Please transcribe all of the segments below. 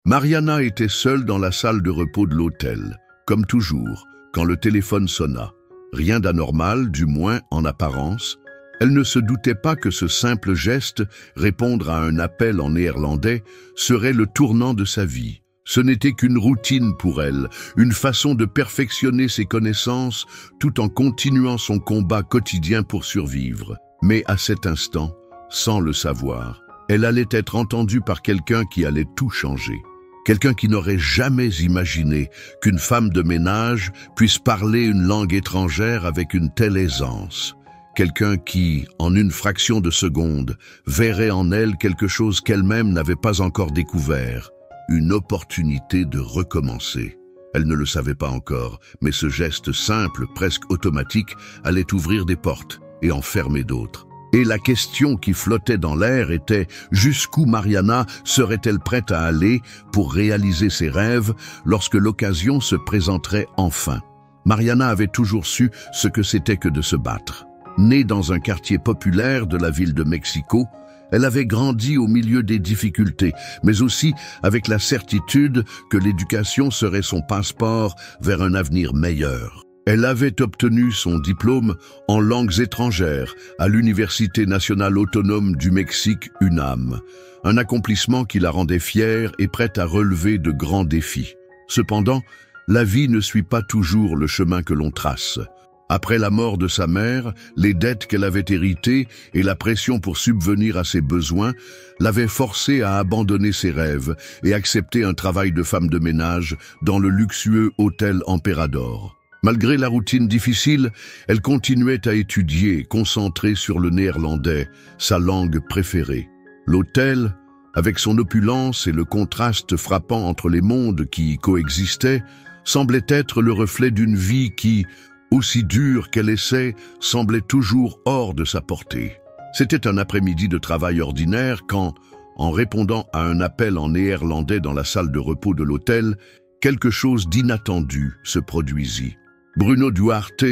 Mariana était seule dans la salle de repos de l'hôtel, comme toujours, quand le téléphone sonna. Rien d'anormal, du moins en apparence. Elle ne se doutait pas que ce simple geste, répondre à un appel en néerlandais, serait le tournant de sa vie. Ce n'était qu'une routine pour elle, une façon de perfectionner ses connaissances tout en continuant son combat quotidien pour survivre. Mais à cet instant, sans le savoir, elle allait être entendue par quelqu'un qui allait tout changer. Quelqu'un qui n'aurait jamais imaginé qu'une femme de ménage puisse parler une langue étrangère avec une telle aisance. Quelqu'un qui, en une fraction de seconde, verrait en elle quelque chose qu'elle-même n'avait pas encore découvert, une opportunité de recommencer. Elle ne le savait pas encore, mais ce geste simple, presque automatique, allait ouvrir des portes et en fermer d'autres. Et la question qui flottait dans l'air était jusqu'où Mariana serait-elle prête à aller pour réaliser ses rêves lorsque l'occasion se présenterait enfin. Mariana avait toujours su ce que c'était que de se battre. Née dans un quartier populaire de la ville de Mexico, elle avait grandi au milieu des difficultés, mais aussi avec la certitude que l'éducation serait son passeport vers un avenir meilleur. Elle avait obtenu son diplôme en langues étrangères à l'Université nationale autonome du Mexique, UNAM, un accomplissement qui la rendait fière et prête à relever de grands défis. Cependant, la vie ne suit pas toujours le chemin que l'on trace. Après la mort de sa mère, les dettes qu'elle avait héritées et la pression pour subvenir à ses besoins l'avaient forcée à abandonner ses rêves et accepter un travail de femme de ménage dans le luxueux hôtel Emperador. Malgré la routine difficile, elle continuait à étudier, concentrée sur le néerlandais, sa langue préférée. L'hôtel, avec son opulence et le contraste frappant entre les mondes qui y coexistaient, semblait être le reflet d'une vie qui, aussi dure qu'elle essaie, semblait toujours hors de sa portée. C'était un après-midi de travail ordinaire quand, en répondant à un appel en néerlandais dans la salle de repos de l'hôtel, quelque chose d'inattendu se produisit. Bruno Duarte,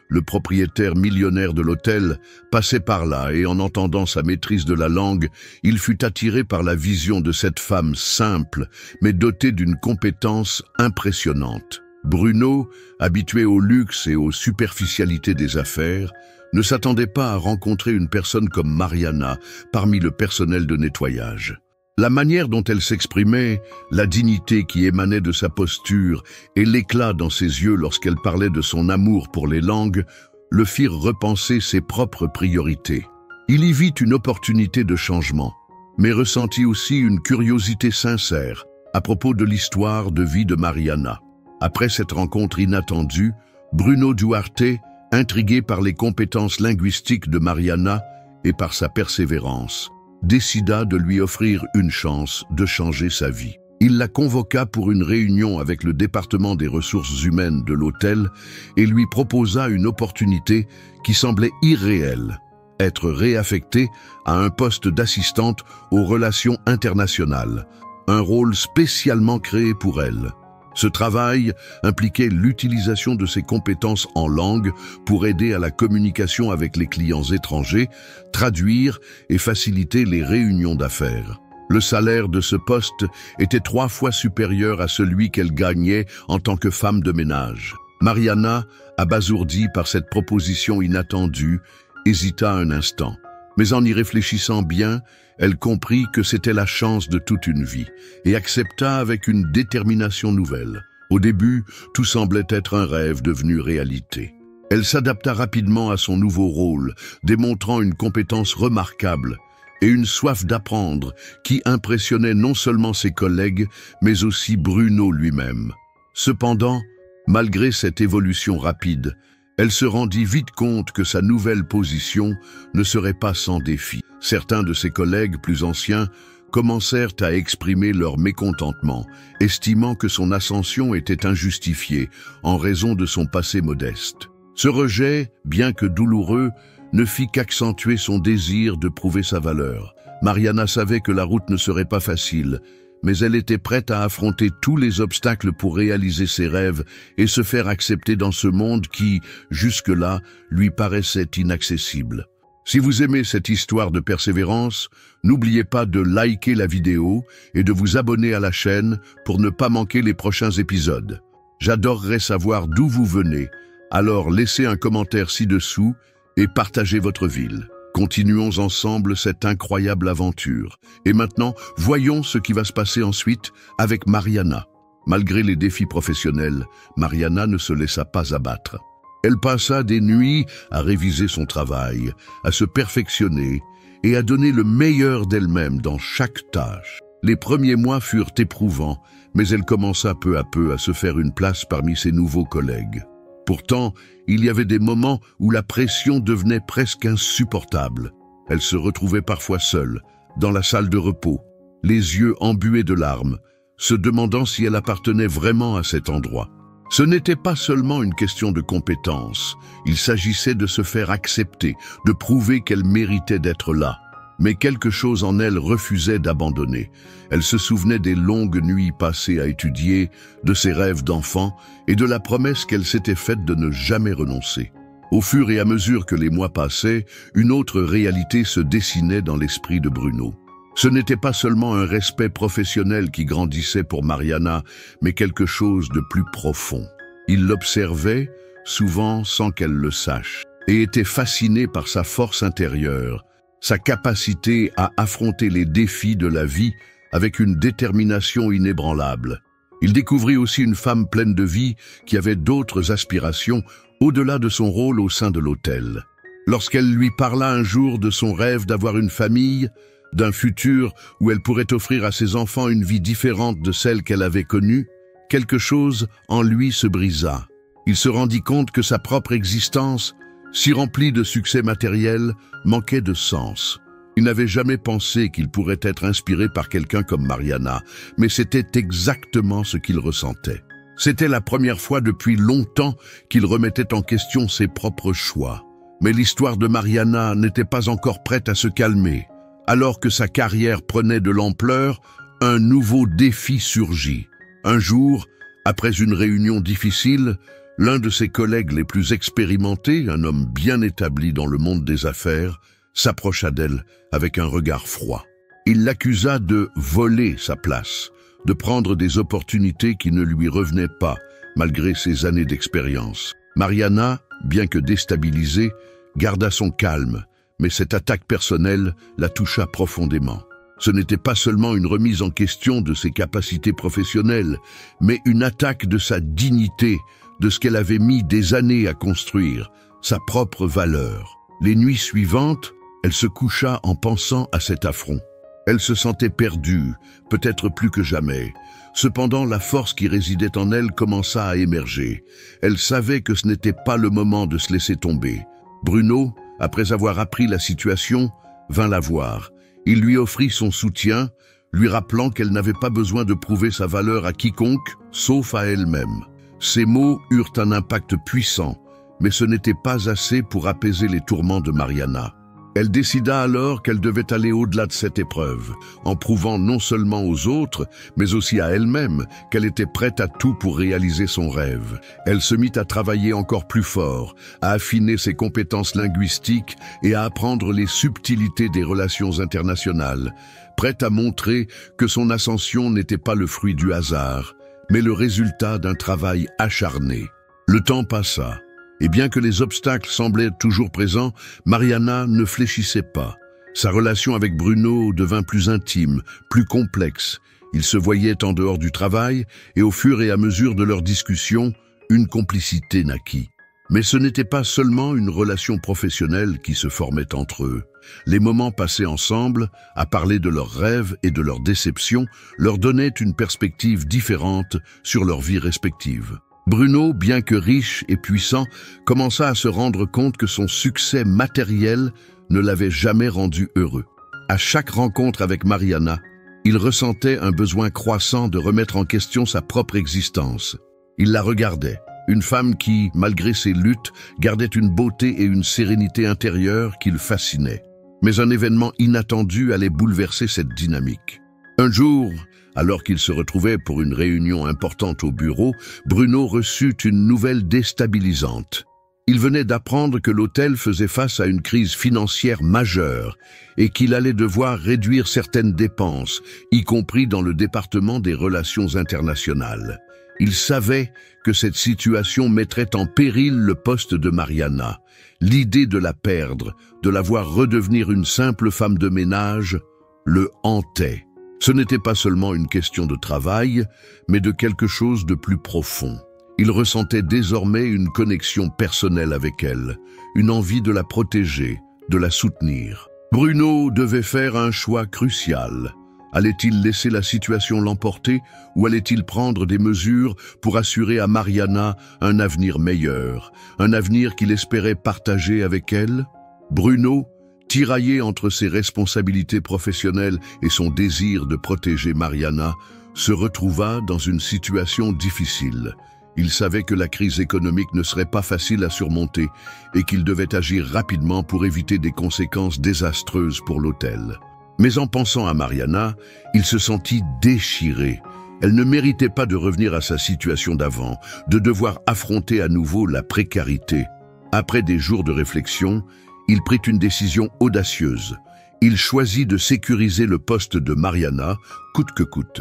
le propriétaire millionnaire de l'hôtel, passait par là et en entendant sa maîtrise de la langue, il fut attiré par la vision de cette femme simple, mais dotée d'une compétence impressionnante. Bruno, habitué au luxe et aux superficialités des affaires, ne s'attendait pas à rencontrer une personne comme Mariana parmi le personnel de nettoyage. La manière dont elle s'exprimait, la dignité qui émanait de sa posture et l'éclat dans ses yeux lorsqu'elle parlait de son amour pour les langues le firent repenser ses propres priorités. Il y vit une opportunité de changement, mais ressentit aussi une curiosité sincère à propos de l'histoire de vie de Mariana. Après cette rencontre inattendue, Bruno Duarte, intrigué par les compétences linguistiques de Mariana et par sa persévérance, décida de lui offrir une chance de changer sa vie. Il la convoqua pour une réunion avec le département des ressources humaines de l'hôtel et lui proposa une opportunité qui semblait irréelle, être réaffectée à un poste d'assistante aux relations internationales, un rôle spécialement créé pour elle. Ce travail impliquait l'utilisation de ses compétences en langue pour aider à la communication avec les clients étrangers, traduire et faciliter les réunions d'affaires. Le salaire de ce poste était 3 fois supérieur à celui qu'elle gagnait en tant que femme de ménage. Mariana, abasourdie par cette proposition inattendue, hésita un instant. Mais en y réfléchissant bien, elle comprit que c'était la chance de toute une vie et accepta avec une détermination nouvelle. Au début, tout semblait être un rêve devenu réalité. Elle s'adapta rapidement à son nouveau rôle, démontrant une compétence remarquable et une soif d'apprendre qui impressionnait non seulement ses collègues, mais aussi Bruno lui-même. Cependant, malgré cette évolution rapide, elle se rendit vite compte que sa nouvelle position ne serait pas sans défi. Certains de ses collègues plus anciens commencèrent à exprimer leur mécontentement, estimant que son ascension était injustifiée en raison de son passé modeste. Ce rejet, bien que douloureux, ne fit qu'accentuer son désir de prouver sa valeur. Mariana savait que la route ne serait pas facile, mais elle était prête à affronter tous les obstacles pour réaliser ses rêves et se faire accepter dans ce monde qui, jusque-là, lui paraissait inaccessible. Si vous aimez cette histoire de persévérance, n'oubliez pas de liker la vidéo et de vous abonner à la chaîne pour ne pas manquer les prochains épisodes. J'adorerais savoir d'où vous venez, alors laissez un commentaire ci-dessous et partagez votre ville. Continuons ensemble cette incroyable aventure. Et maintenant, voyons ce qui va se passer ensuite avec Mariana. Malgré les défis professionnels, Mariana ne se laissa pas abattre. Elle passa des nuits à réviser son travail, à se perfectionner et à donner le meilleur d'elle-même dans chaque tâche. Les premiers mois furent éprouvants, mais elle commença peu à peu à se faire une place parmi ses nouveaux collègues. Pourtant, il y avait des moments où la pression devenait presque insupportable. Elle se retrouvait parfois seule, dans la salle de repos, les yeux embués de larmes, se demandant si elle appartenait vraiment à cet endroit. Ce n'était pas seulement une question de compétence, il s'agissait de se faire accepter, de prouver qu'elle méritait d'être là. Mais quelque chose en elle refusait d'abandonner. Elle se souvenait des longues nuits passées à étudier, de ses rêves d'enfant et de la promesse qu'elle s'était faite de ne jamais renoncer. Au fur et à mesure que les mois passaient, une autre réalité se dessinait dans l'esprit de Bruno. Ce n'était pas seulement un respect professionnel qui grandissait pour Mariana, mais quelque chose de plus profond. Il l'observait, souvent sans qu'elle le sache, et était fasciné par sa force intérieure, sa capacité à affronter les défis de la vie avec une détermination inébranlable. Il découvrit aussi une femme pleine de vie qui avait d'autres aspirations au-delà de son rôle au sein de l'hôtel. Lorsqu'elle lui parla un jour de son rêve d'avoir une famille, d'un futur où elle pourrait offrir à ses enfants une vie différente de celle qu'elle avait connue, quelque chose en lui se brisa. Il se rendit compte que sa propre existence, si remplie de succès matériels, manquait de sens. Il n'avait jamais pensé qu'il pourrait être inspiré par quelqu'un comme Mariana, mais c'était exactement ce qu'il ressentait. C'était la première fois depuis longtemps qu'il remettait en question ses propres choix. Mais l'histoire de Mariana n'était pas encore prête à se calmer. Alors que sa carrière prenait de l'ampleur, un nouveau défi surgit. Un jour, après une réunion difficile, l'un de ses collègues les plus expérimentés, un homme bien établi dans le monde des affaires, s'approcha d'elle avec un regard froid. Il l'accusa de voler sa place, de prendre des opportunités qui ne lui revenaient pas, malgré ses années d'expérience. Mariana, bien que déstabilisée, garda son calme, mais cette attaque personnelle la toucha profondément. Ce n'était pas seulement une remise en question de ses capacités professionnelles, mais une attaque de sa dignité, de ce qu'elle avait mis des années à construire, sa propre valeur. Les nuits suivantes, elle se coucha en pensant à cet affront. Elle se sentait perdue, peut-être plus que jamais. Cependant, la force qui résidait en elle commença à émerger. Elle savait que ce n'était pas le moment de se laisser tomber. Bruno, après avoir appris la situation, vint la voir. Il lui offrit son soutien, lui rappelant qu'elle n'avait pas besoin de prouver sa valeur à quiconque, sauf à elle-même. Ces mots eurent un impact puissant, mais ce n'était pas assez pour apaiser les tourments de Mariana. Elle décida alors qu'elle devait aller au-delà de cette épreuve, en prouvant non seulement aux autres, mais aussi à elle-même, qu'elle était prête à tout pour réaliser son rêve. Elle se mit à travailler encore plus fort, à affiner ses compétences linguistiques et à apprendre les subtilités des relations internationales, prête à montrer que son ascension n'était pas le fruit du hasard, mais le résultat d'un travail acharné. Le temps passa. Et bien que les obstacles semblaient toujours présents, Mariana ne fléchissait pas. Sa relation avec Bruno devint plus intime, plus complexe. Ils se voyaient en dehors du travail et au fur et à mesure de leurs discussions, une complicité naquit. Mais ce n'était pas seulement une relation professionnelle qui se formait entre eux. Les moments passés ensemble, à parler de leurs rêves et de leurs déceptions, leur donnaient une perspective différente sur leur vie respective. Bruno, bien que riche et puissant, commença à se rendre compte que son succès matériel ne l'avait jamais rendu heureux. À chaque rencontre avec Mariana, il ressentait un besoin croissant de remettre en question sa propre existence. Il la regardait, une femme qui, malgré ses luttes, gardait une beauté et une sérénité intérieure qui le fascinaient. Mais un événement inattendu allait bouleverser cette dynamique. Un jour, alors qu'il se retrouvait pour une réunion importante au bureau, Bruno reçut une nouvelle déstabilisante. Il venait d'apprendre que l'hôtel faisait face à une crise financière majeure et qu'il allait devoir réduire certaines dépenses, y compris dans le département des relations internationales. Il savait que cette situation mettrait en péril le poste de Mariana. L'idée de la perdre, de la voir redevenir une simple femme de ménage, le hantait. Ce n'était pas seulement une question de travail, mais de quelque chose de plus profond. Il ressentait désormais une connexion personnelle avec elle, une envie de la protéger, de la soutenir. Bruno devait faire un choix crucial. Allait-il laisser la situation l'emporter ou allait-il prendre des mesures pour assurer à Mariana un avenir meilleur, un avenir qu'il espérait partager avec elle? Bruno, tiraillé entre ses responsabilités professionnelles et son désir de protéger Mariana, se retrouva dans une situation difficile. Il savait que la crise économique ne serait pas facile à surmonter et qu'il devait agir rapidement pour éviter des conséquences désastreuses pour l'hôtel. Mais en pensant à Mariana, il se sentit déchiré. Elle ne méritait pas de revenir à sa situation d'avant, de devoir affronter à nouveau la précarité. Après des jours de réflexion, il prit une décision audacieuse. Il choisit de sécuriser le poste de Mariana, coûte que coûte.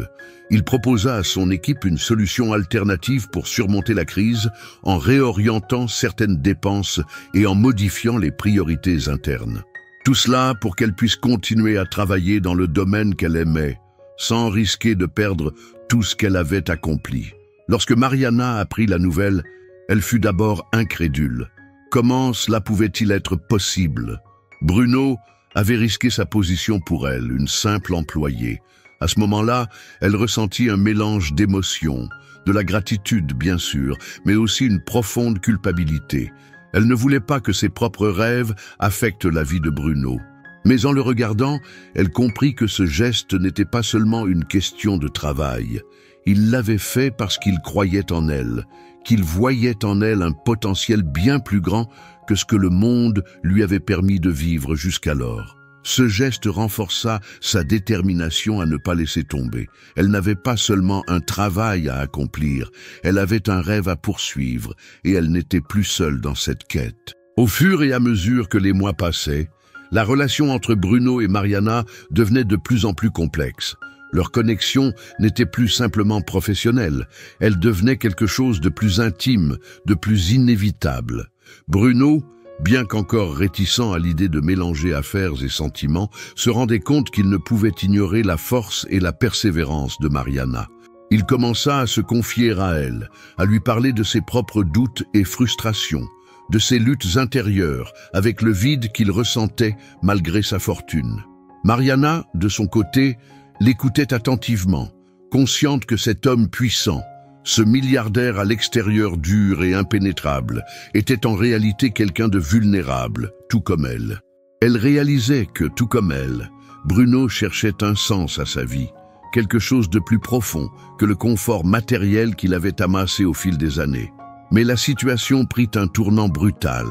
Il proposa à son équipe une solution alternative pour surmonter la crise en réorientant certaines dépenses et en modifiant les priorités internes. Tout cela pour qu'elle puisse continuer à travailler dans le domaine qu'elle aimait, sans risquer de perdre tout ce qu'elle avait accompli. Lorsque Mariana apprit la nouvelle, elle fut d'abord incrédule. Comment cela pouvait-il être possible? Bruno avait risqué sa position pour elle, une simple employée. À ce moment-là, elle ressentit un mélange d'émotions, de la gratitude bien sûr, mais aussi une profonde culpabilité. Elle ne voulait pas que ses propres rêves affectent la vie de Bruno. Mais en le regardant, elle comprit que ce geste n'était pas seulement une question de travail. Il l'avait fait parce qu'il croyait en elle, qu'il voyait en elle un potentiel bien plus grand que ce que le monde lui avait permis de vivre jusqu'alors. Ce geste renforça sa détermination à ne pas laisser tomber. Elle n'avait pas seulement un travail à accomplir, elle avait un rêve à poursuivre et elle n'était plus seule dans cette quête. Au fur et à mesure que les mois passaient, la relation entre Bruno et Mariana devenait de plus en plus complexe. Leur connexion n'était plus simplement professionnelle, elle devenait quelque chose de plus intime, de plus inévitable. Bruno, bien qu'encore réticent à l'idée de mélanger affaires et sentiments, se rendait compte qu'il ne pouvait ignorer la force et la persévérance de Mariana. Il commença à se confier à elle, à lui parler de ses propres doutes et frustrations, de ses luttes intérieures, avec le vide qu'il ressentait malgré sa fortune. Mariana, de son côté, l'écoutait attentivement, consciente que cet homme puissant, ce milliardaire à l'extérieur dur et impénétrable, était en réalité quelqu'un de vulnérable, tout comme elle. Elle réalisait que, tout comme elle, Bruno cherchait un sens à sa vie, quelque chose de plus profond que le confort matériel qu'il avait amassé au fil des années. Mais la situation prit un tournant brutal.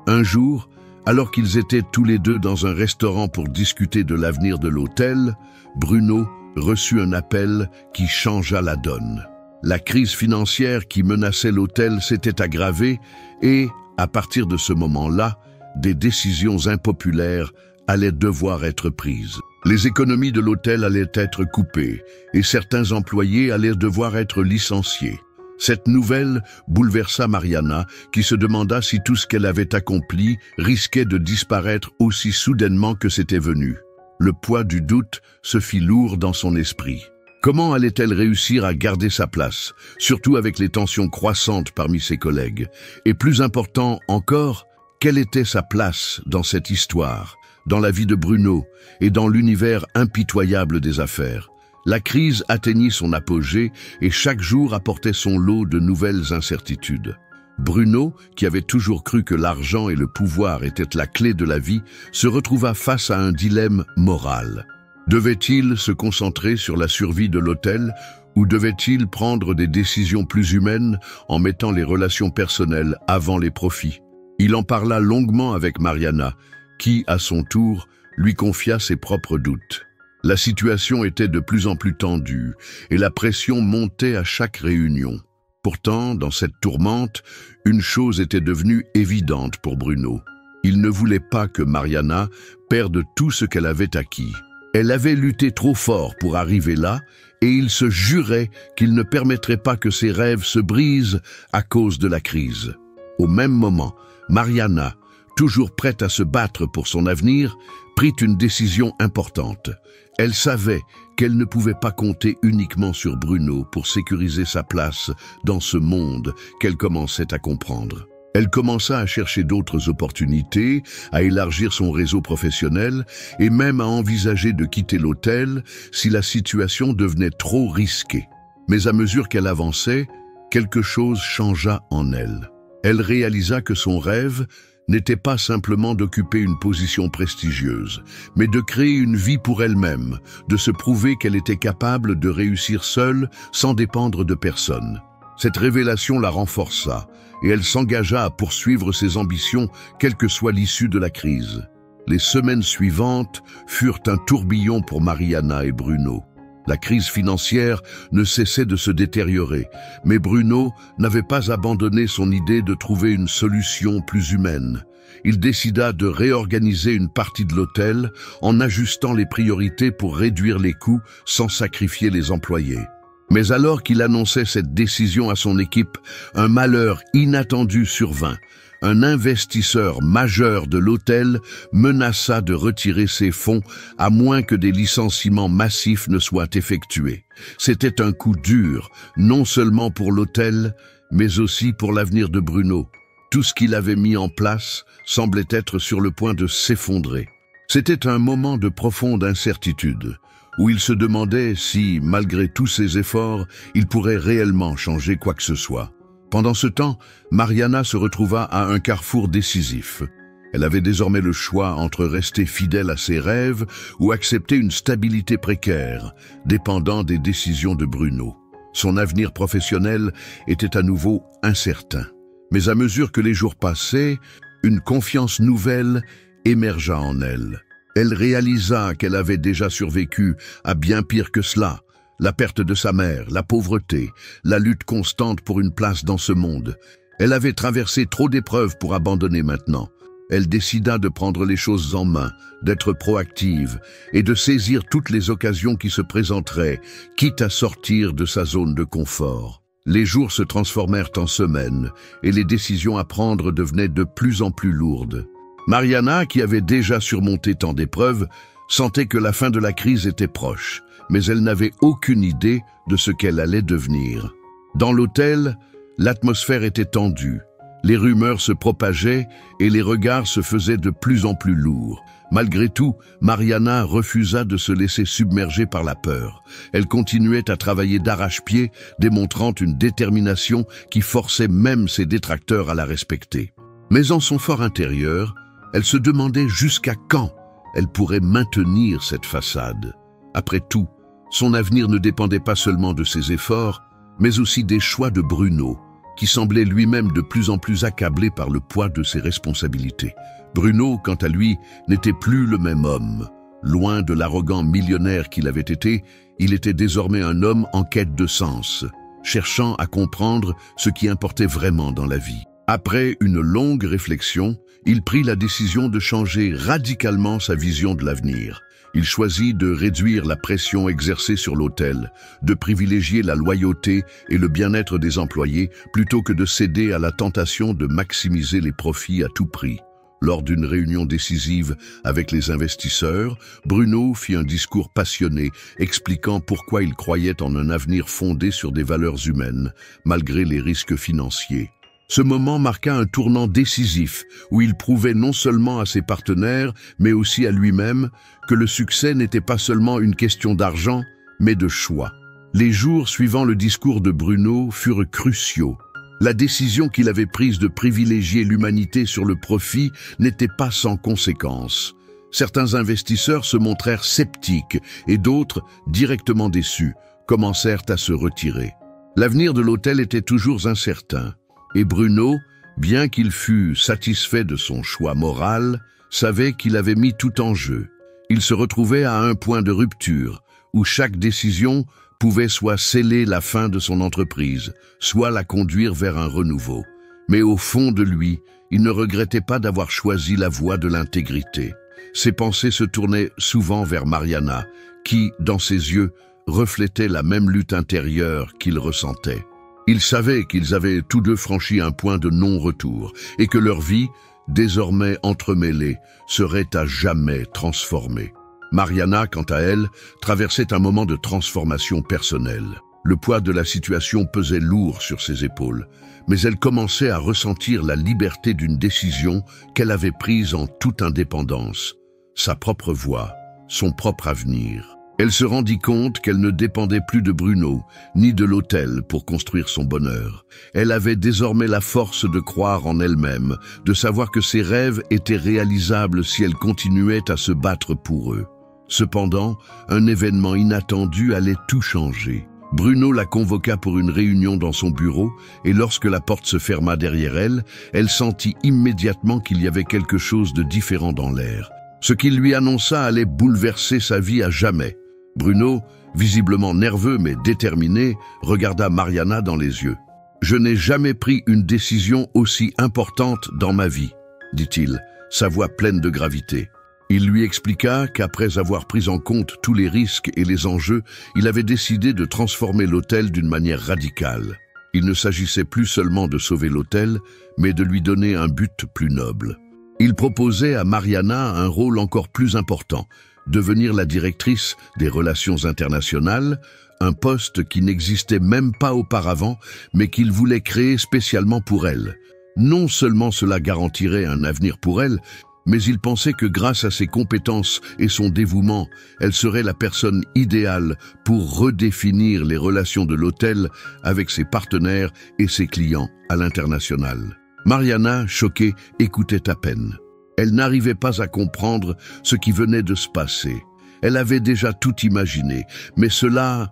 Un jour, alors qu'ils étaient tous les deux dans un restaurant pour discuter de l'avenir de l'hôtel, Bruno reçut un appel qui changea la donne. La crise financière qui menaçait l'hôtel s'était aggravée et, à partir de ce moment-là, des décisions impopulaires allaient devoir être prises. Les économies de l'hôtel allaient être coupées et certains employés allaient devoir être licenciés. Cette nouvelle bouleversa Mariana, qui se demanda si tout ce qu'elle avait accompli risquait de disparaître aussi soudainement que c'était venu. Le poids du doute se fit lourd dans son esprit. Comment allait-elle réussir à garder sa place, surtout avec les tensions croissantes parmi ses collègues? Et plus important encore, quelle était sa place dans cette histoire, dans la vie de Bruno et dans l'univers impitoyable des affaires? La crise atteignit son apogée et chaque jour apportait son lot de nouvelles incertitudes. Bruno, qui avait toujours cru que l'argent et le pouvoir étaient la clé de la vie, se retrouva face à un dilemme moral. Devait-il se concentrer sur la survie de l'hôtel ou devait-il prendre des décisions plus humaines en mettant les relations personnelles avant les profits? Il en parla longuement avec Mariana, qui, à son tour, lui confia ses propres doutes. La situation était de plus en plus tendue et la pression montait à chaque réunion. Pourtant, dans cette tourmente, une chose était devenue évidente pour Bruno. Il ne voulait pas que Mariana perde tout ce qu'elle avait acquis. Elle avait lutté trop fort pour arriver là, et il se jurait qu'il ne permettrait pas que ses rêves se brisent à cause de la crise. Au même moment, Mariana, toujours prête à se battre pour son avenir, prit une décision importante. Elle savait qu'elle ne pouvait pas compter uniquement sur Bruno pour sécuriser sa place dans ce monde qu'elle commençait à comprendre. Elle commença à chercher d'autres opportunités, à élargir son réseau professionnel et même à envisager de quitter l'hôtel si la situation devenait trop risquée. Mais à mesure qu'elle avançait, quelque chose changea en elle. Elle réalisa que son rêve n'était pas simplement d'occuper une position prestigieuse, mais de créer une vie pour elle-même, de se prouver qu'elle était capable de réussir seule sans dépendre de personne. Cette révélation la renforça et elle s'engagea à poursuivre ses ambitions, quelle que soit l'issue de la crise. Les semaines suivantes furent un tourbillon pour Mariana et Bruno. La crise financière ne cessait de se détériorer, mais Bruno n'avait pas abandonné son idée de trouver une solution plus humaine. Il décida de réorganiser une partie de l'hôtel en ajustant les priorités pour réduire les coûts sans sacrifier les employés. Mais alors qu'il annonçait cette décision à son équipe, un malheur inattendu survint. Un investisseur majeur de l'hôtel menaça de retirer ses fonds à moins que des licenciements massifs ne soient effectués. C'était un coup dur, non seulement pour l'hôtel, mais aussi pour l'avenir de Bruno. Tout ce qu'il avait mis en place semblait être sur le point de s'effondrer. C'était un moment de profonde incertitude, où il se demandait si, malgré tous ses efforts, il pourrait réellement changer quoi que ce soit. Pendant ce temps, Mariana se retrouva à un carrefour décisif. Elle avait désormais le choix entre rester fidèle à ses rêves ou accepter une stabilité précaire, dépendant des décisions de Bruno. Son avenir professionnel était à nouveau incertain. Mais à mesure que les jours passaient, une confiance nouvelle émergea en elle. Elle réalisa qu'elle avait déjà survécu à bien pire que cela. La perte de sa mère, la pauvreté, la lutte constante pour une place dans ce monde. Elle avait traversé trop d'épreuves pour abandonner maintenant. Elle décida de prendre les choses en main, d'être proactive et de saisir toutes les occasions qui se présenteraient, quitte à sortir de sa zone de confort. Les jours se transformèrent en semaines et les décisions à prendre devenaient de plus en plus lourdes. Mariana, qui avait déjà surmonté tant d'épreuves, sentait que la fin de la crise était proche, mais elle n'avait aucune idée de ce qu'elle allait devenir. Dans l'hôtel, l'atmosphère était tendue, les rumeurs se propageaient et les regards se faisaient de plus en plus lourds. Malgré tout, Mariana refusa de se laisser submerger par la peur. Elle continuait à travailler d'arrache-pied, démontrant une détermination qui forçait même ses détracteurs à la respecter. Mais en son fort intérieur, elle se demandait jusqu'à quand elle pourrait maintenir cette façade. Après tout, son avenir ne dépendait pas seulement de ses efforts, mais aussi des choix de Bruno, qui semblait lui-même de plus en plus accablé par le poids de ses responsabilités. Bruno, quant à lui, n'était plus le même homme. Loin de l'arrogant millionnaire qu'il avait été, il était désormais un homme en quête de sens, cherchant à comprendre ce qui importait vraiment dans la vie. Après une longue réflexion, il prit la décision de changer radicalement sa vision de l'avenir. Il choisit de réduire la pression exercée sur l'hôtel, de privilégier la loyauté et le bien-être des employés plutôt que de céder à la tentation de maximiser les profits à tout prix. Lors d'une réunion décisive avec les investisseurs, Bruno fit un discours passionné expliquant pourquoi il croyait en un avenir fondé sur des valeurs humaines, malgré les risques financiers. Ce moment marqua un tournant décisif où il prouvait non seulement à ses partenaires, mais aussi à lui-même, que le succès n'était pas seulement une question d'argent, mais de choix. Les jours suivant le discours de Bruno furent cruciaux. La décision qu'il avait prise de privilégier l'humanité sur le profit n'était pas sans conséquences. Certains investisseurs se montrèrent sceptiques et d'autres, directement déçus, commencèrent à se retirer. L'avenir de l'hôtel était toujours incertain. Et Bruno, bien qu'il fût satisfait de son choix moral, savait qu'il avait mis tout en jeu. Il se retrouvait à un point de rupture, où chaque décision pouvait soit sceller la fin de son entreprise, soit la conduire vers un renouveau. Mais au fond de lui, il ne regrettait pas d'avoir choisi la voie de l'intégrité. Ses pensées se tournaient souvent vers Mariana, qui, dans ses yeux, reflétait la même lutte intérieure qu'il ressentait. Il savait qu'ils avaient tous deux franchi un point de non-retour et que leur vie, désormais entremêlée, serait à jamais transformée. Mariana, quant à elle, traversait un moment de transformation personnelle. Le poids de la situation pesait lourd sur ses épaules, mais elle commençait à ressentir la liberté d'une décision qu'elle avait prise en toute indépendance. Sa propre voie, son propre avenir. Elle se rendit compte qu'elle ne dépendait plus de Bruno, ni de l'hôtel pour construire son bonheur. Elle avait désormais la force de croire en elle-même, de savoir que ses rêves étaient réalisables si elle continuait à se battre pour eux. Cependant, un événement inattendu allait tout changer. Bruno la convoqua pour une réunion dans son bureau et lorsque la porte se ferma derrière elle, elle sentit immédiatement qu'il y avait quelque chose de différent dans l'air. Ce qu'il lui annonça allait bouleverser sa vie à jamais. Bruno, visiblement nerveux mais déterminé, regarda Mariana dans les yeux. « Je n'ai jamais pris une décision aussi importante dans ma vie, » dit-il, sa voix pleine de gravité. Il lui expliqua qu'après avoir pris en compte tous les risques et les enjeux, il avait décidé de transformer l'hôtel d'une manière radicale. Il ne s'agissait plus seulement de sauver l'hôtel, mais de lui donner un but plus noble. Il proposait à Mariana un rôle encore plus important, devenir la directrice des relations internationales, un poste qui n'existait même pas auparavant, mais qu'il voulait créer spécialement pour elle. Non seulement cela garantirait un avenir pour elle, mais il pensait que grâce à ses compétences et son dévouement, elle serait la personne idéale pour redéfinir les relations de l'hôtel avec ses partenaires et ses clients à l'international. Mariana, choquée, écoutait à peine. Elle n'arrivait pas à comprendre ce qui venait de se passer. Elle avait déjà tout imaginé, mais cela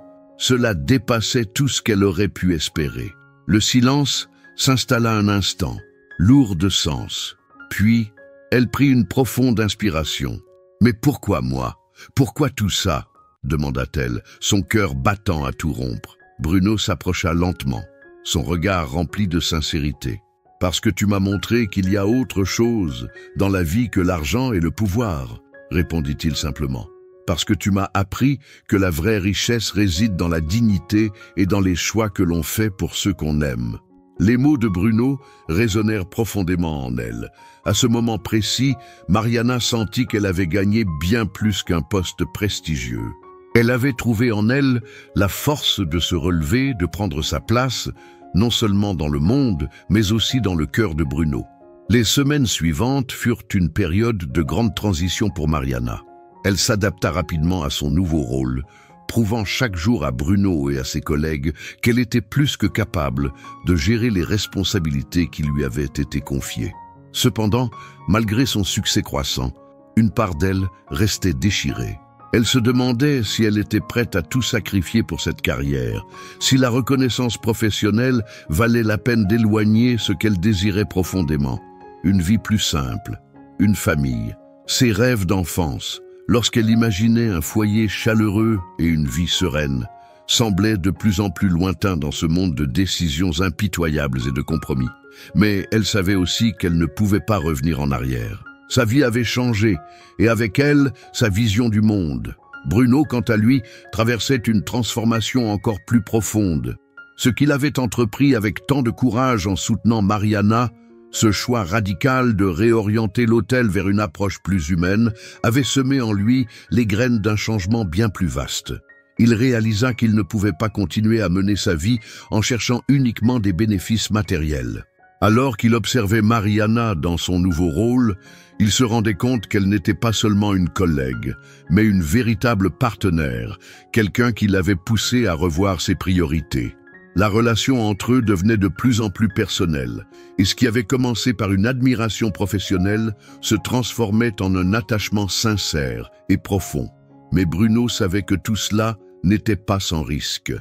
dépassait tout ce qu'elle aurait pu espérer. Le silence s'installa un instant, lourd de sens. Puis, elle prit une profonde inspiration. « Mais pourquoi moi? Pourquoi tout ça ?» demanda-t-elle, son cœur battant à tout rompre. Bruno s'approcha lentement, son regard rempli de sincérité. « Parce que tu m'as montré qu'il y a autre chose dans la vie que l'argent et le pouvoir, » répondit-il simplement. « Parce que tu m'as appris que la vraie richesse réside dans la dignité et dans les choix que l'on fait pour ceux qu'on aime. » Les mots de Bruno résonnèrent profondément en elle. À ce moment précis, Mariana sentit qu'elle avait gagné bien plus qu'un poste prestigieux. Elle avait trouvé en elle la force de se relever, de prendre sa place, non seulement dans le monde, mais aussi dans le cœur de Bruno. Les semaines suivantes furent une période de grande transition pour Mariana. Elle s'adapta rapidement à son nouveau rôle, prouvant chaque jour à Bruno et à ses collègues qu'elle était plus que capable de gérer les responsabilités qui lui avaient été confiées. Cependant, malgré son succès croissant, une part d'elle restait déchirée. Elle se demandait si elle était prête à tout sacrifier pour cette carrière, si la reconnaissance professionnelle valait la peine d'éloigner ce qu'elle désirait profondément, une vie plus simple, une famille, ses rêves d'enfance. Lorsqu'elle imaginait un foyer chaleureux et une vie sereine, semblaient de plus en plus lointains dans ce monde de décisions impitoyables et de compromis. Mais elle savait aussi qu'elle ne pouvait pas revenir en arrière. Sa vie avait changé, et avec elle, sa vision du monde. Bruno, quant à lui, traversait une transformation encore plus profonde. Ce qu'il avait entrepris avec tant de courage en soutenant Mariana, ce choix radical de réorienter l'hôtel vers une approche plus humaine avait semé en lui les graines d'un changement bien plus vaste. Il réalisa qu'il ne pouvait pas continuer à mener sa vie en cherchant uniquement des bénéfices matériels. Alors qu'il observait Mariana dans son nouveau rôle, il se rendait compte qu'elle n'était pas seulement une collègue, mais une véritable partenaire, quelqu'un qui l'avait poussé à revoir ses priorités. La relation entre eux devenait de plus en plus personnelle, et ce qui avait commencé par une admiration professionnelle se transformait en un attachement sincère et profond. Mais Bruno savait que tout cela n'était pas sans risque.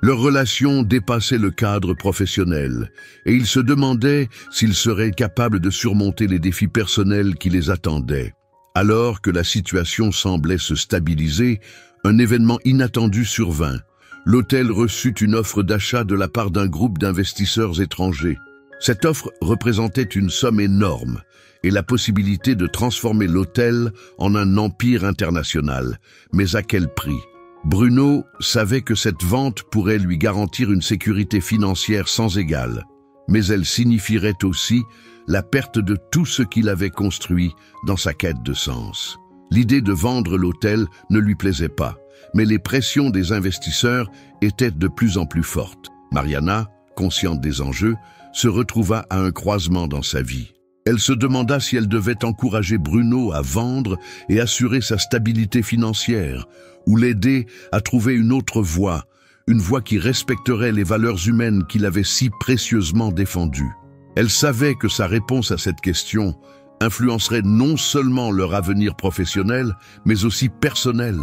Leur relation dépassait le cadre professionnel, et il se demandait s'ils seraient capables de surmonter les défis personnels qui les attendaient. Alors que la situation semblait se stabiliser, un événement inattendu survint. l'hôtel reçut une offre d'achat de la part d'un groupe d'investisseurs étrangers. Cette offre représentait une somme énorme et la possibilité de transformer l'hôtel en un empire international. Mais à quel prix? Bruno savait que cette vente pourrait lui garantir une sécurité financière sans égale, mais elle signifierait aussi la perte de tout ce qu'il avait construit dans sa quête de sens. L'idée de vendre l'hôtel ne lui plaisait pas, mais les pressions des investisseurs étaient de plus en plus fortes. Mariana, consciente des enjeux, se retrouva à un croisement dans sa vie. Elle se demanda si elle devait encourager Bruno à vendre et assurer sa stabilité financière, ou l'aider à trouver une autre voie, une voie qui respecterait les valeurs humaines qu'il avait si précieusement défendues. Elle savait que sa réponse à cette question influencerait non seulement leur avenir professionnel, mais aussi personnel.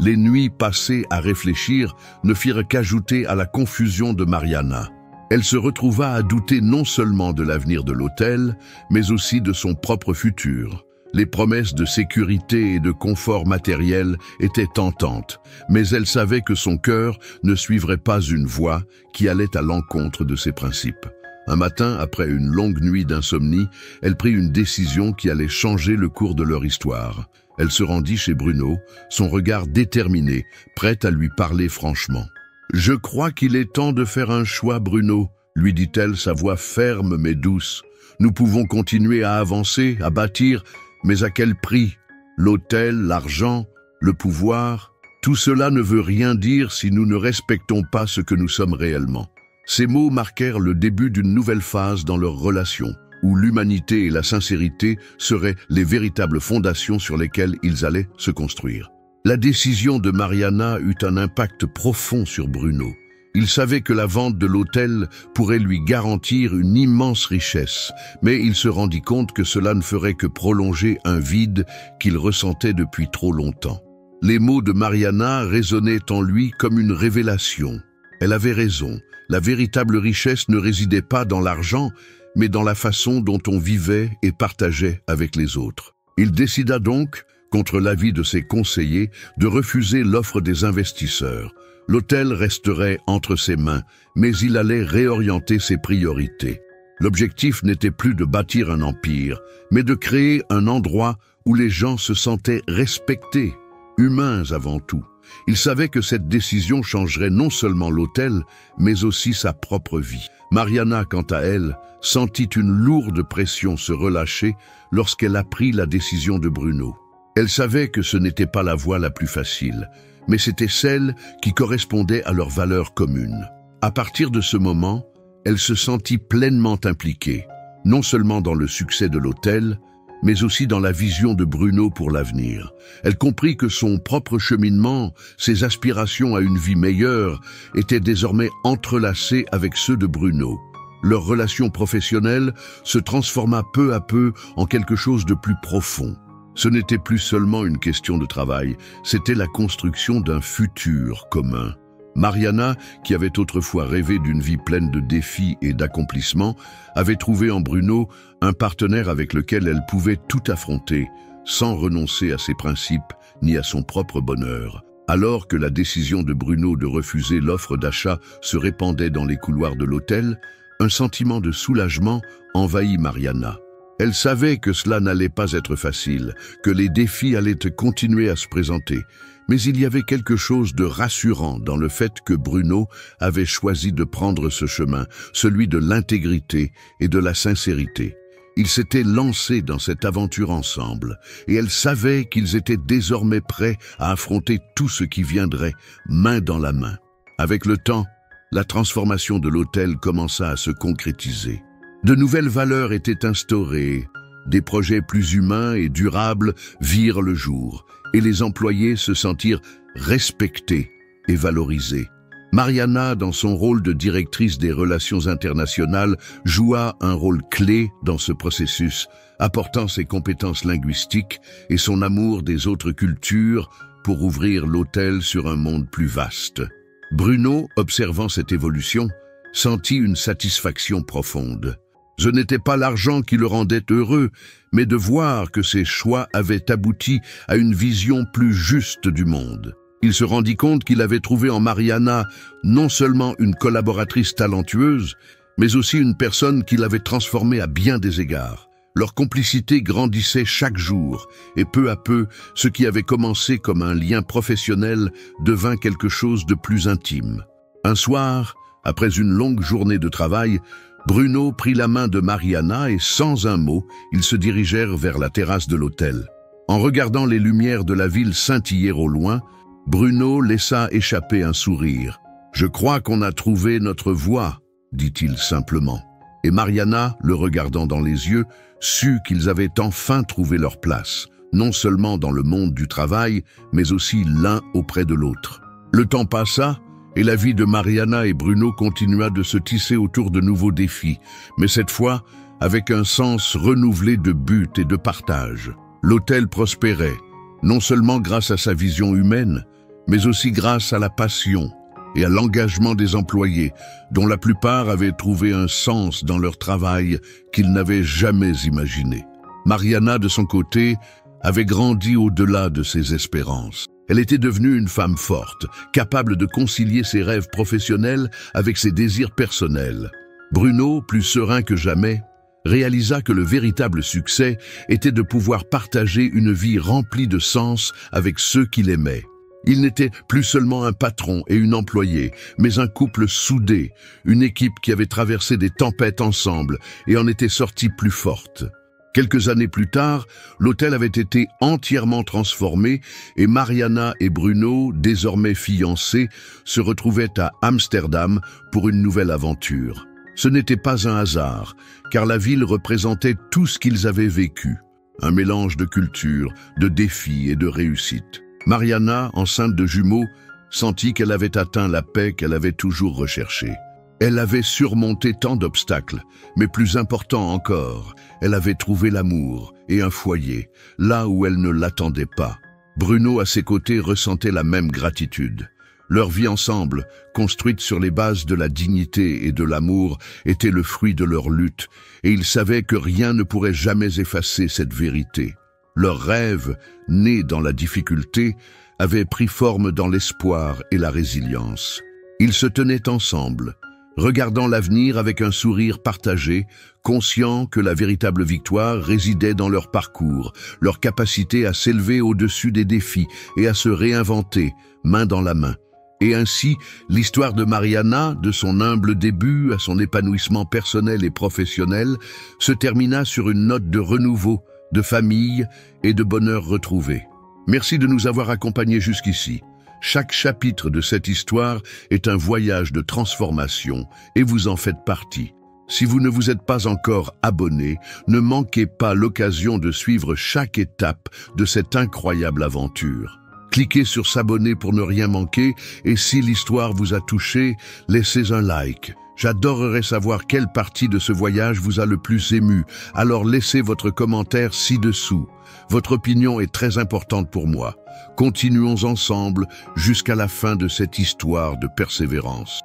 Les nuits passées à réfléchir ne firent qu'ajouter à la confusion de Mariana. Elle se retrouva à douter non seulement de l'avenir de l'hôtel, mais aussi de son propre futur. Les promesses de sécurité et de confort matériel étaient tentantes, mais elle savait que son cœur ne suivrait pas une voie qui allait à l'encontre de ses principes. Un matin, après une longue nuit d'insomnie, elle prit une décision qui allait changer le cours de leur histoire. Elle se rendit chez Bruno, son regard déterminé, prête à lui parler franchement. « Je crois qu'il est temps de faire un choix, Bruno, » lui dit-elle, sa voix ferme mais douce. « Nous pouvons continuer à avancer, à bâtir, mais à quel prix? L'hôtel, l'argent, le pouvoir, tout cela ne veut rien dire si nous ne respectons pas ce que nous sommes réellement. » Ces mots marquèrent le début d'une nouvelle phase dans leur relation, où l'humanité et la sincérité seraient les véritables fondations sur lesquelles ils allaient se construire. La décision de Mariana eut un impact profond sur Bruno. Il savait que la vente de l'hôtel pourrait lui garantir une immense richesse, mais il se rendit compte que cela ne ferait que prolonger un vide qu'il ressentait depuis trop longtemps. Les mots de Mariana résonnaient en lui comme une révélation. Elle avait raison, la véritable richesse ne résidait pas dans l'argent, mais dans la façon dont on vivait et partageait avec les autres. Il décida donc, contre l'avis de ses conseillers, de refuser l'offre des investisseurs. L'hôtel resterait entre ses mains, mais il allait réorienter ses priorités. L'objectif n'était plus de bâtir un empire, mais de créer un endroit où les gens se sentaient respectés, humains avant tout. Il savait que cette décision changerait non seulement l'hôtel, mais aussi sa propre vie. Mariana, quant à elle, sentit une lourde pression se relâcher lorsqu'elle apprit la décision de Bruno. Elle savait que ce n'était pas la voie la plus facile, mais c'était celle qui correspondait à leurs valeurs communes. À partir de ce moment, elle se sentit pleinement impliquée, non seulement dans le succès de l'hôtel, mais aussi dans la vision de Bruno pour l'avenir. Elle comprit que son propre cheminement, ses aspirations à une vie meilleure, étaient désormais entrelacées avec ceux de Bruno. Leur relation professionnelle se transforma peu à peu en quelque chose de plus profond. Ce n'était plus seulement une question de travail, c'était la construction d'un futur commun. Mariana, qui avait autrefois rêvé d'une vie pleine de défis et d'accomplissements, avait trouvé en Bruno un partenaire avec lequel elle pouvait tout affronter, sans renoncer à ses principes ni à son propre bonheur. Alors que la décision de Bruno de refuser l'offre d'achat se répandait dans les couloirs de l'hôtel, un sentiment de soulagement envahit Mariana. Elle savait que cela n'allait pas être facile, que les défis allaient continuer à se présenter, mais il y avait quelque chose de rassurant dans le fait que Bruno avait choisi de prendre ce chemin, celui de l'intégrité et de la sincérité. Ils s'étaient lancés dans cette aventure ensemble, et elle savait qu'ils étaient désormais prêts à affronter tout ce qui viendrait, main dans la main. Avec le temps, la transformation de l'hôtel commença à se concrétiser. De nouvelles valeurs étaient instaurées, des projets plus humains et durables virent le jour, et les employés se sentirent respectés et valorisés. Mariana, dans son rôle de directrice des relations internationales, joua un rôle clé dans ce processus, apportant ses compétences linguistiques et son amour des autres cultures pour ouvrir l'hôtel sur un monde plus vaste. Bruno, observant cette évolution, sentit une satisfaction profonde. Ce n'était pas l'argent qui le rendait heureux, mais de voir que ses choix avaient abouti à une vision plus juste du monde. Il se rendit compte qu'il avait trouvé en Mariana non seulement une collaboratrice talentueuse, mais aussi une personne qui l'avait transformée à bien des égards. Leur complicité grandissait chaque jour, et peu à peu, ce qui avait commencé comme un lien professionnel devint quelque chose de plus intime. Un soir, après une longue journée de travail, Bruno prit la main de Mariana et sans un mot, ils se dirigèrent vers la terrasse de l'hôtel. En regardant les lumières de la ville scintiller au loin, Bruno laissa échapper un sourire. « Je crois qu'on a trouvé notre voie », dit-il simplement. Et Mariana, le regardant dans les yeux, sut qu'ils avaient enfin trouvé leur place, non seulement dans le monde du travail, mais aussi l'un auprès de l'autre. Le temps passa, et la vie de Mariana et Bruno continua de se tisser autour de nouveaux défis, mais cette fois avec un sens renouvelé de but et de partage. L'hôtel prospérait, non seulement grâce à sa vision humaine, mais aussi grâce à la passion et à l'engagement des employés, dont la plupart avaient trouvé un sens dans leur travail qu'ils n'avaient jamais imaginé. Mariana, de son côté, avait grandi au-delà de ses espérances. Elle était devenue une femme forte, capable de concilier ses rêves professionnels avec ses désirs personnels. Bruno, plus serein que jamais, réalisa que le véritable succès était de pouvoir partager une vie remplie de sens avec ceux qu'il aimait. Il n'était plus seulement un patron et une employée, mais un couple soudé, une équipe qui avait traversé des tempêtes ensemble et en était sortie plus forte. Quelques années plus tard, l'hôtel avait été entièrement transformé et Mariana et Bruno, désormais fiancés, se retrouvaient à Amsterdam pour une nouvelle aventure. Ce n'était pas un hasard, car la ville représentait tout ce qu'ils avaient vécu, un mélange de culture, de défis et de réussites. Mariana, enceinte de jumeaux, sentit qu'elle avait atteint la paix qu'elle avait toujours recherchée. Elle avait surmonté tant d'obstacles, mais plus important encore, elle avait trouvé l'amour et un foyer, là où elle ne l'attendait pas. Bruno, à ses côtés, ressentait la même gratitude. Leur vie ensemble, construite sur les bases de la dignité et de l'amour, était le fruit de leur lutte, et ils savaient que rien ne pourrait jamais effacer cette vérité. Leurs rêves, nés dans la difficulté, avaient pris forme dans l'espoir et la résilience. Ils se tenaient ensemble, regardant l'avenir avec un sourire partagé, conscients que la véritable victoire résidait dans leur parcours, leur capacité à s'élever au-dessus des défis et à se réinventer, main dans la main. Et ainsi, l'histoire de Mariana, de son humble début à son épanouissement personnel et professionnel, se termina sur une note de renouveau, de famille et de bonheur retrouvé. Merci de nous avoir accompagnés jusqu'ici. Chaque chapitre de cette histoire est un voyage de transformation et vous en faites partie. Si vous ne vous êtes pas encore abonné, ne manquez pas l'occasion de suivre chaque étape de cette incroyable aventure. Cliquez sur s'abonner pour ne rien manquer et si l'histoire vous a touché, laissez un like. J'adorerais savoir quelle partie de ce voyage vous a le plus ému, alors laissez votre commentaire ci-dessous. Votre opinion est très importante pour moi. Continuons ensemble jusqu'à la fin de cette histoire de persévérance.